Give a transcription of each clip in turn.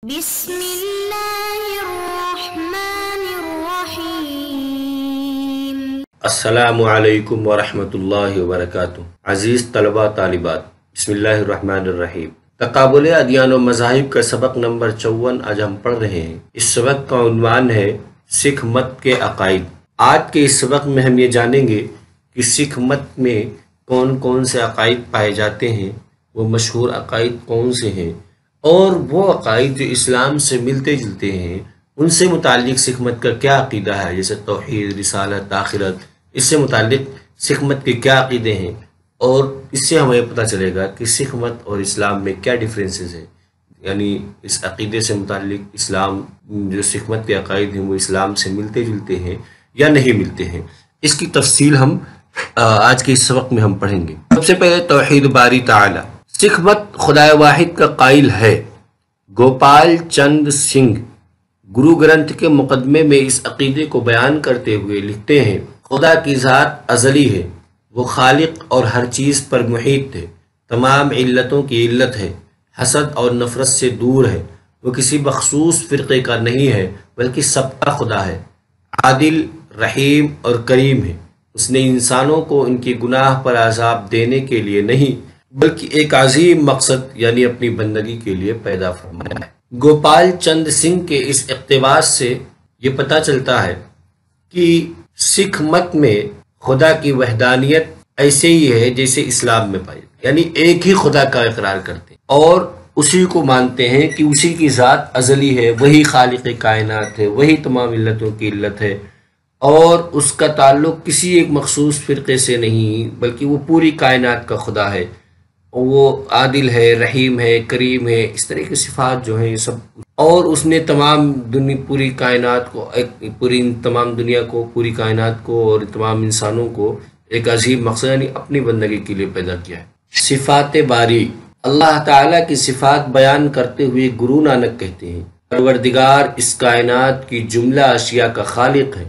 بسم اللہ الرحمن الرحیم۔ السلام علیکم ورحمۃ اللہ وبرکاتہ۔ عزیز طلبہ طالبات، بسم اللہ الرحمن الرحیم۔ تقابل ادیان و مذاہب کا سبق نمبر 54 آج ہم پڑھ رہے ہیں۔ اس سبق کا عنوان ہے سکھ مت کے عقائد۔ آج کے اس سبق میں ہم یہ جانیں گے کہ سکھ مت میں کون کون سے عقائد پائے جاتے ہیں، وہ مشہور عقائد کون سے ہیں، اور وہ عقائد جو اسلام سے ملتے جلتے ہیں ان سے متعلق سکھ مت کا کیا عقیدہ ہے، جیسے توحید، رسالت، آخرت، اس سے متعلق سکھ مت کے کیا عقیدے ہیں، اور اس سے ہمیں پتہ چلے گا کہ سکھ مت اور اسلام میں کیا ڈفرینسز ہیں، یعنی اس عقیدے سے متعلق اسلام جو سکھ مت کے عقائد ہیں وہ اسلام سے ملتے جلتے ہیں یا نہیں ملتے ہیں۔ اس کی تفصیل ہم آج کے اس سبق میں ہم پڑھیں گے۔ سب سے پہلے توحید باری تعالی۔ سکھ مت خدا واحد کا قائل ہے۔ گوپال چند سنگھ گرو گرنتھ کے مقدمے میں اس عقیدے کو بیان کرتے ہوئے لکھتے ہیں، خدا کی ذات ازلی ہے، وہ خالق اور ہر چیز پر محیط ہے، تمام علتوں کی علت ہے، حسد اور نفرت سے دور ہے، وہ کسی مخصوص فرقے کا نہیں ہے بلکہ سب کا خدا ہے، عادل، رحیم اور کریم ہے، اس نے انسانوں کو ان کی گناہ پر عذاب دینے کے لیے نہیں بلکہ ایک عظیم مقصد یعنی اپنی بندگی کے لیے پیدا فرمایا ہے۔ گوپال چند سنگھ کے اس اقتباس سے یہ پتہ چلتا ہے کہ سکھ مت میں خدا کی وحدانیت ایسے ہی ہے جیسے اسلام میں پائی، یعنی ایک ہی خدا کا اقرار کرتے ہیں اور اسی کو مانتے ہیں کہ اسی کی ذات ازلی ہے، وہی خالق کائنات ہے، وہی تمام علتوں کی علت ہے، اور اس کا تعلق کسی ایک مخصوص فرقے سے نہیں بلکہ وہ پوری کائنات کا خدا ہے، وہ عادل ہے، رحیم ہے، کریم ہے، اس طرح کی صفات جو ہیں یہ سب، اور اس نے تمام پوری کائنات کو تمام دنیا کو، پوری کائنات کو اور تمام انسانوں کو ایک عظیم مقصد یعنی اپنی بندگی کے لیے پیدا کیا ہے۔ صفات باری۔ اللہ تعالیٰ کی صفات بیان کرتے ہوئے گرو نانک کہتے ہیں، پروردگار اس کائنات کی جملہ اشیاء کا خالق ہے،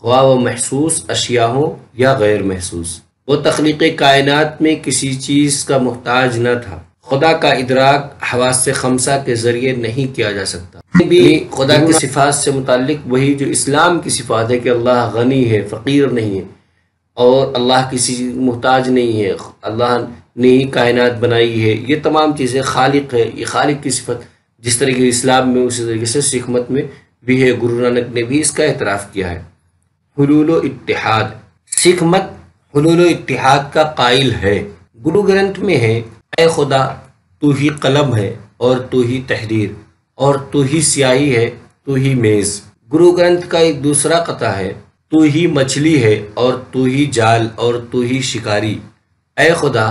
خواہ وہ محسوس اشیاء ہوں یا غیر محسوس، وہ تخلیق کائنات میں کسی چیز کا محتاج نہ تھا، خدا کا ادراک حواس خمسہ کے ذریعے نہیں کیا جا سکتا۔ بھی خدا کی صفات سے متعلق وہی جو اسلام کی صفات ہے کہ اللہ غنی ہے، فقیر نہیں ہے، اور اللہ کسی محتاج نہیں ہے، اللہ نے ہی کائنات بنائی ہے، یہ تمام چیزیں خالق ہے، یہ خالق کی صفت جس طریقے اسلام میں اسی طریقے سے سکھ مت میں بھی ہے۔ گرو نانک نے بھی اس کا اعتراف کیا ہے۔ حلول و اتحاد۔ سکھ مت حلول و اتحاد کا قائل ہے۔ گرو گرنتھ میں ہے، اے خدا تو ہی قلم ہے اور تو ہی تحریر، اور تو ہی سیاہی ہے، تو ہی میز۔ گرو گرنتھ کا ایک دوسرا قطعہ ہے، تو ہی مچھلی ہے اور تو ہی جال اور تو ہی شکاری، اے خدا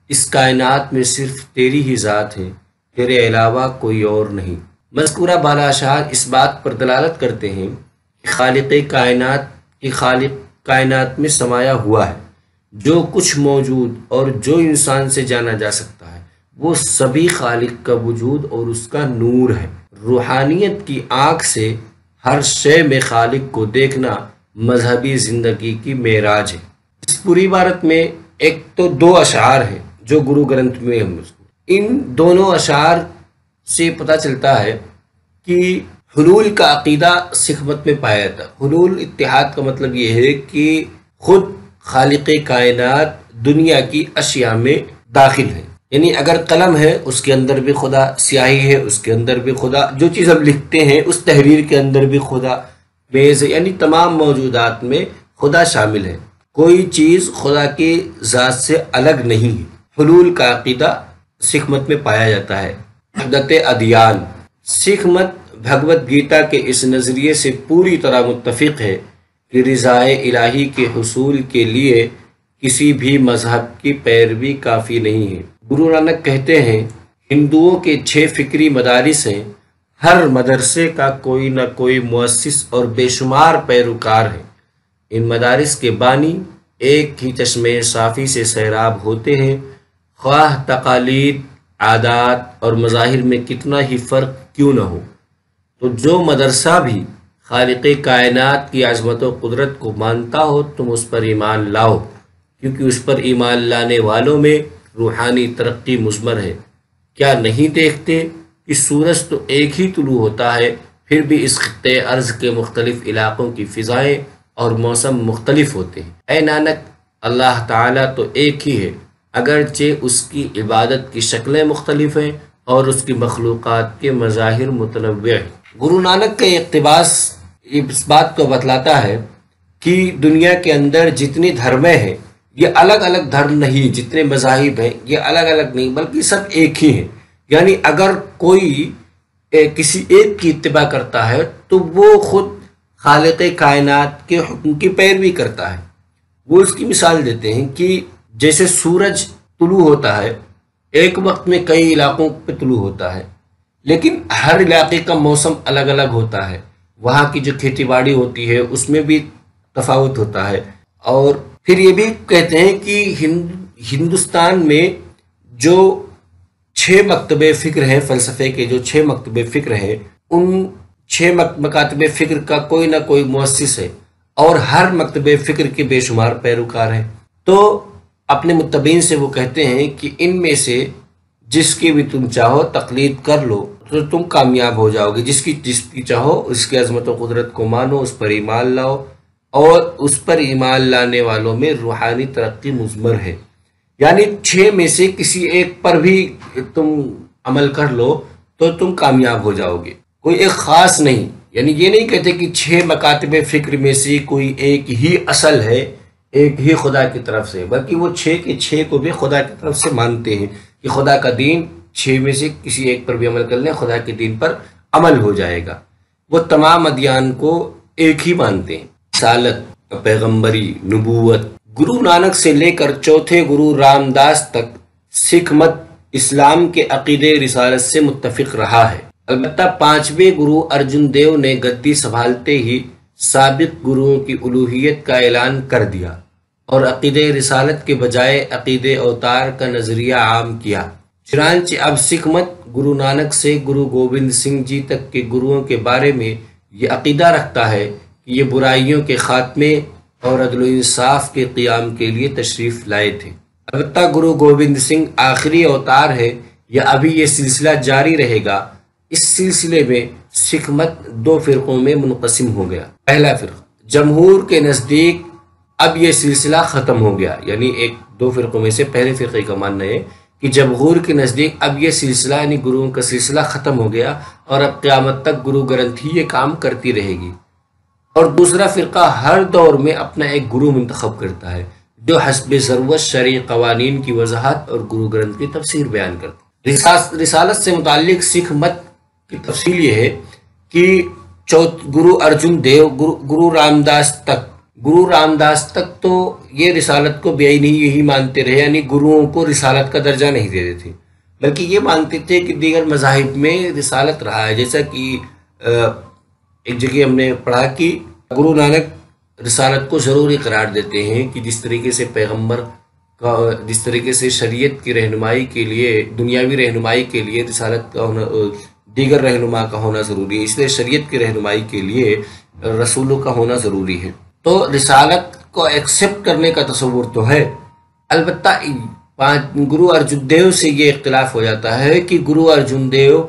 اس کائنات میں صرف تیری ہی ذات ہے، تیرے علاوہ کوئی اور نہیں۔ مذکورہ بالا اشعار اس بات پر دلالت کرتے ہیں کہ خالق کائنات میں سمایا ہوا ہے، جو کچھ موجود اور جو انسان سے جانا جا سکتا ہے وہ سبھی خالق کا وجود اور اس کا نور ہے۔ روحانیت کی آنکھ سے ہر شے میں خالق کو دیکھنا مذہبی زندگی کی معراج ہے۔ اس پوری عبارت میں ایک تو دو اشعار ہیں جو گرو گرنتھ میں ہم ان دونوں اشعار سے پتہ چلتا ہے کہ حلول کا عقیدہ سکھ مت میں پایا جاتا ہے۔ حلول اتحاد کا مطلب یہ ہے کہ خود خالق کائنات دنیا کی اشیاء میں داخل ہے، یعنی اگر قلم ہے اس کے اندر بھی خدا، سیاہی ہے اس کے اندر بھی خدا، جو چیز ہم لکھتے ہیں اس تحریر کے اندر بھی خدا، میز ہے، یعنی تمام موجودات میں خدا شامل ہے، کوئی چیز خدا کی ذات سے الگ نہیں ہے۔ حلول کا عقیدہ سکھ مت میں پایا جاتا ہے۔ وحدت ادیان۔ سکھ مت بھگوت گیتا کے اس نظریے سے پوری طرح متفق ہے کہ رضائے الہی کے حصول کے لیے کسی بھی مذہب کی پیروی کافی نہیں ہے۔ گرو نانک کہتے ہیں، ہندوؤں کے 6 فکری مدارس ہیں، ہر مدرسے کا کوئی نہ کوئی مؤسس اور بے شمار پیروکار ہیں، ان مدارس کے بانی ایک ہی چشمے صافی سے سیراب ہوتے ہیں، خواہ تقالید، عادات اور مظاہر میں کتنا ہی فرق کیوں نہ ہو۔ تو جو مدرسہ بھی خالق کائنات کی عظمت و قدرت کو مانتا ہو تم اس پر ایمان لاؤ، کیونکہ اس پر ایمان لانے والوں میں روحانی ترقی مضمر ہے۔ کیا نہیں دیکھتے کہ سورج تو ایک ہی طلوع ہوتا ہے، پھر بھی اس خطے ارض کے مختلف علاقوں کی فضائیں اور موسم مختلف ہوتے ہیں۔ اے نانک، اللہ تعالیٰ تو ایک ہی ہے، اگرچہ اس کی عبادت کی شکلیں مختلف ہیں اور اس کی مخلوقات کے مظاہر متنوع ہیں۔ گرو نانک کا اقتباس اس بات کو بتلاتا ہے کہ دنیا کے اندر جتنی دھرمیں ہیں یہ الگ الگ دھرم نہیں، جتنے مذاہب ہیں یہ الگ الگ نہیں، بلکہ سب ایک ہی ہیں۔ یعنی اگر کوئی کسی ایک کی اتباع کرتا ہے تو وہ خود خالق کائنات کے حکم کی پیروی کرتا ہے۔ وہ اس کی مثال دیتے ہیں کہ جیسے سورج طلوع ہوتا ہے، ایک وقت میں کئی علاقوں پہ طلوع ہوتا ہے، لیکن ہر علاقے کا موسم الگ الگ ہوتا ہے، وہاں کی جو کھیتی باڑی ہوتی ہے اس میں بھی تفاوت ہوتا ہے۔ اور پھر یہ بھی کہتے ہیں کہ ہندوستان میں جو 6 مکتب فکر ہیں، فلسفے کے جو 6 مکتب فکر ہیں، ان 6 مکاتب فکر کا کوئی نہ کوئی مؤسس ہے اور ہر مکتب فکر کے بے شمار پیروکار ہیں۔ تو اپنے متبعین سے وہ کہتے ہیں کہ ان میں سے جس کی بھی تم چاہو تقلید کر لو تو تم کامیاب ہو جاؤ گے، جس کی چاہو اس کی عظمت و قدرت کو مانو، اس پر ایمان لاؤ، اور اس پر ایمان لانے والوں میں روحانی ترقی مضمر ہے۔ یعنی 6 میں سے کسی ایک پر بھی تم عمل کر لو تو تم کامیاب ہو جاؤ گے، کوئی ایک خاص نہیں۔ یعنی یہ نہیں کہتے کہ 6 مکاتب فکر میں سے کوئی ایک ہی اصل ہے، ایک ہی خدا کی طرف سے، بلکہ وہ 6 کے 6 کو بھی خدا کی طرف سے مانتے ہیں کہ خدا کا دین 6 میں سے کسی ایک پر بھی عمل کر لیں خدا کے دین پر عمل ہو جائے گا۔ وہ تمام ادیان کو ایک ہی مانتے ہیں، رسالت، پیغمبری، نبوت۔ گرو نانک سے لے کر چوتھے گرو رام داس تک سکھ مت اسلام کے عقیدے رسالت سے متفق رہا ہے۔ البتہ 5ویں گرو ارجن دیو نے گدی سنبھالتے ہی سابق گروؤں کی الوہیت کا اعلان کر دیا اور عقیدے رسالت کے بجائے عقیدے اوتار کا نظریہ عام کیا۔ چنانچہ اب سکھ مت گرو نانک سے گرو گوبند سنگھ جی تک کے گروؤں کے بارے میں یہ عقیدہ رکھتا ہے کہ یہ برائیوں کے خاتمے اور عدل و انصاف کے قیام کے لیے تشریف لائے تھے۔ البتہ گرو گوبند سنگھ آخری اوتار ہے یا ابھی یہ سلسلہ جاری رہے گا۔ اس سلسلے میں سکھ مت 2 فرقوں میں منقسم ہو گیا۔ پہلا فرقہ، جمہور کے نزدیک اب یہ سلسلہ ختم ہو گیا، یعنی 2 فرقوں میں سے پہلے فرقے کا ماننا ہے کہ جمہور کے نزدیک اب یہ سلسلہ یعنی گروؤں کا سلسلہ ختم ہو گیا اور اب قیامت تک گرو گرنتھ ہی یہ کام کرتی رہے گی۔ اور دوسرا فرقہ ہر دور میں اپنا ایک گرو منتخب کرتا ہے جو حسب ضرورت شرعی قوانین کی وضاحت اور گرو گرنتھ کی تفسیر بیان کرتا ہے۔ رسالت سے متعلق سکھ مت کی تفصیل یہ ہے کہ گرو ارجن دیو گرو رام داس تک تو یہ رسالت کو بے نہیں یہی مانتے رہے، یعنی گروؤں کو رسالت کا درجہ نہیں دیتے تھے، بلکہ یہ مانتے تھے کہ دیگر مذاہب میں رسالت رہا ہے۔ جیسا کہ ایک جگہ ہم نے پڑھا کہ گرو نانک رسالت کو ضروری قرار دیتے ہیں کہ جس طریقے سے پیغمبر کا، جس طریقے سے شریعت کی رہنمائی کے لیے، دنیاوی رہنمائی کے لیے رسالت کا ہونا، دیگر رہنما کا ہونا ضروری ہے، اس لیے شریعت کی رہنمائی کے لیے رسولوں کا ہونا ضروری ہے۔ تو رسالت کو ایکسیپٹ کرنے کا تصور تو ہے، البتہ گرو ارجن دیو سے یہ اختلاف ہو جاتا ہے کہ گرو ارجن دیو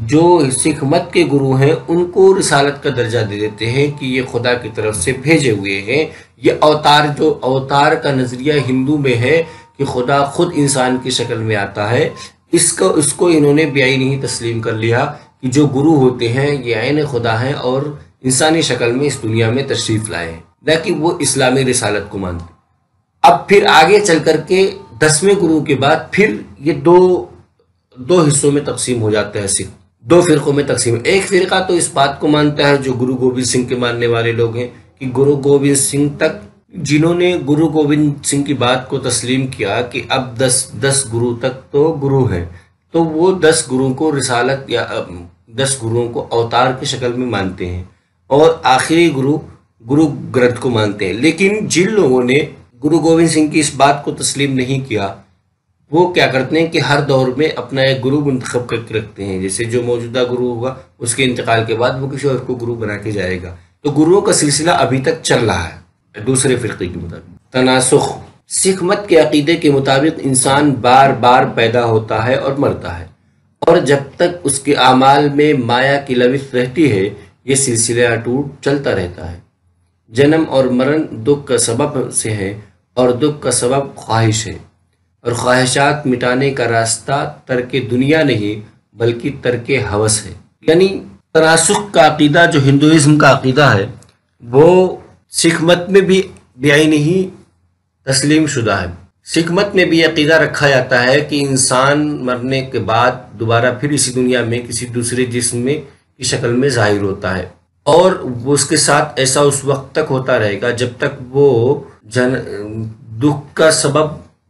جو سکھ مت کے گرو ہیں ان کو رسالت کا درجہ دے دیتے ہیں کہ یہ خدا کی طرف سے بھیجے ہوئے ہیں۔ یہ اوتار کا نظریہ ہندو میں ہے کہ خدا خود انسان کی شکل میں آتا ہے، اس کو انہوں نے بیائی نہیں تسلیم کر لیا کہ جو گرو ہوتے ہیں یہ عین خدا ہیں اور انسانی شکل میں اس دنیا میں تشریف لائے ہیں، نہ کہ وہ اسلامی رسالت کو مانتے۔ اب پھر آگے چل کر کے 10ویں گرو کے بعد پھر یہ دو حصوں میں تقسیم ہو جاتا ہے سکھ، 2 فرقوں میں تقسیم۔ ایک فرقہ تو اس بات کو مانتا ہے جو گرو گوبند سنگھ کے ماننے والے لوگ ہیں کہ گرو گوبند سنگھ تک، جنہوں نے گرو گوبند سنگھ کی بات کو تسلیم کیا کہ اب 10 گرو تک تو گرو ہیں، تو وہ 10 گرو کو رسالت یا 10 گروؤں کو اوتار کی شکل میں مانتے ہیں اور آخری گرو گرنتھ کو مانتے ہیں۔ لیکن جن لوگوں نے گرو گوبند سنگھ کی اس بات کو تسلیم نہیں کیا وہ کیا کرتے ہیں کہ ہر دور میں اپنا ایک گرو منتخب کر کے رکھتے ہیں، جیسے جو موجودہ گرو ہوگا اس کے انتقال کے بعد وہ کسی اور کو گرو بنا کے جائے گا، تو گروؤں کا سلسلہ ابھی تک چل رہا ہے۔ دوسرے فرقے کے مطابق تناسخ، سکھ مت کے عقیدے کے مطابق انسان بار بار پیدا ہوتا ہے اور مرتا ہے اور جب تک اس کے اعمال میں مایا کی لوث رہتی ہے یہ سلسلہ اٹوٹ چلتا رہتا ہے۔ جنم اور مرن دکھ کا سبب سے ہے اور دکھ کا سبب خواہش ہے، اور خواہشات مٹانے کا راستہ ترک دنیا نہیں بلکہ ترک ہوس ہے۔ یعنی تناسخ کا عقیدہ جو ہندوازم کا عقیدہ ہے وہ سکھ مت میں بھی بعینہ ہی تسلیم شدہ ہے۔ سکھ مت میں بھی عقیدہ رکھا جاتا ہے کہ انسان مرنے کے بعد دوبارہ پھر اسی دنیا میں کسی دوسرے جسم میں کی شکل میں ظاہر ہوتا ہے، اور وہ اس کے ساتھ ایسا اس وقت تک ہوتا رہے گا جب تک وہ دکھ کا سبب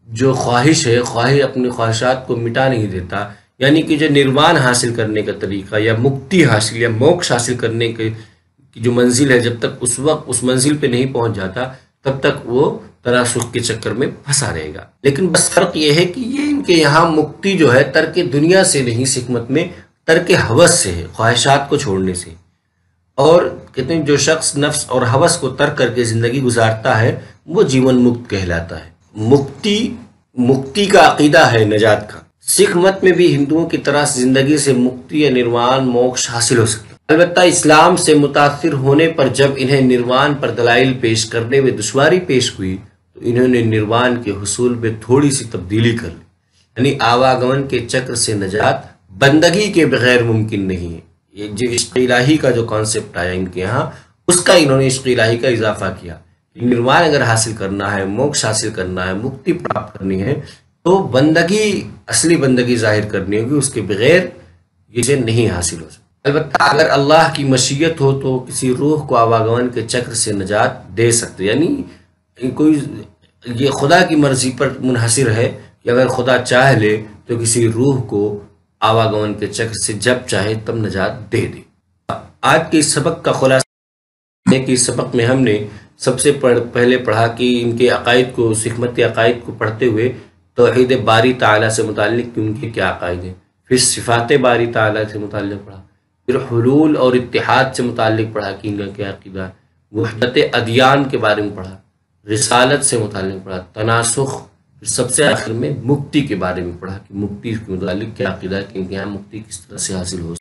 جو خواہش ہے، اپنی خواہشات کو مٹا نہیں دیتا۔ یعنی کہ جو نروان حاصل کرنے کا طریقہ یا مکتی حاصل یا موکش حاصل کرنے کی جو منزل ہے، جب تک اس وقت اس منزل پہ نہیں پہنچ جاتا تب تک وہ تناسخ کے چکر میں پھنسا رہے گا۔ لیکن بس فرق یہ ہے کہ یہ ان کے یہاں مکتی جو ہے ترک دنیا سے نہیں، سکھ مت میں ترک ہوس سے ہے، خواہشات کو چھوڑنے سے۔ اور کہتے ہیں جو شخص نفس اور ہوس کو ترک کر کے زندگی گزارتا ہے وہ جیون مکت کہلاتا ہے۔ مکتی کا عقیدہ ہے نجات کا۔ سکھ مت میں بھی ہندوؤں کی طرح زندگی سے مکتی یا نروان موکش حاصل ہو سکتا ہے۔ البتہ اسلام سے متاثر ہونے پر جب انہیں نروان پر دلائل پیش کرنے میں دشواری پیش ہوئی تو انہوں نے نروان کے حصول میں تھوڑی سی تبدیلی کر لی، یعنی آواگمن کے چکر سے نجات بندگی کے بغیر ممکن نہیں ہے۔ یہ جو عشق الہی کا جو کانسیپٹ آیا ان کے یہاں، اس کا انہوں نے عشق الہی کا اضافہ کیا۔ نروان اگر حاصل کرنا ہے، موکش حاصل کرنا ہے، مکتی پراپت کرنی ہے تو بندگی، اصلی بندگی ظاہر کرنی ہوگی، اس کے بغیر یہ چیز نہیں حاصل ہو سکتی۔ البتہ اگر اللہ کی مشیت ہو تو کسی روح کو آواگمن کے چکر سے نجات دے سکتے، یعنی کوئی یہ خدا کی مرضی پر منحصر ہے کہ اگر خدا چاہ لے تو کسی روح کو آواگمن کے چکر سے جب چاہے تب نجات دے دے۔ آج کے اس سبق کا خلاصہ ہے کہ اس سبق میں ہم نے سب سے پہلے پڑھا کہ ان کے عقائد کو، سکھ مت کے عقائد کو پڑھتے ہوئے توحید باری تعالیٰ سے متعلق ان کے کیا عقائد ہیں، پھر صفات باری تعالیٰ سے متعلق پڑھا، پھر حلول اور اتحاد سے متعلق پڑھا کہ ان کا کیا عقیدہ ہے، وحدت ادیان کے بارے میں پڑھا، رسالت سے متعلق پڑھا، تناسخ، پھر سب سے آخر میں مکتی کے بارے میں پڑھا کہ مکتی کے متعلق کیا عقیدہ ہے کہ ان کے یہاں مکتی کس طرح سے حاصل ہو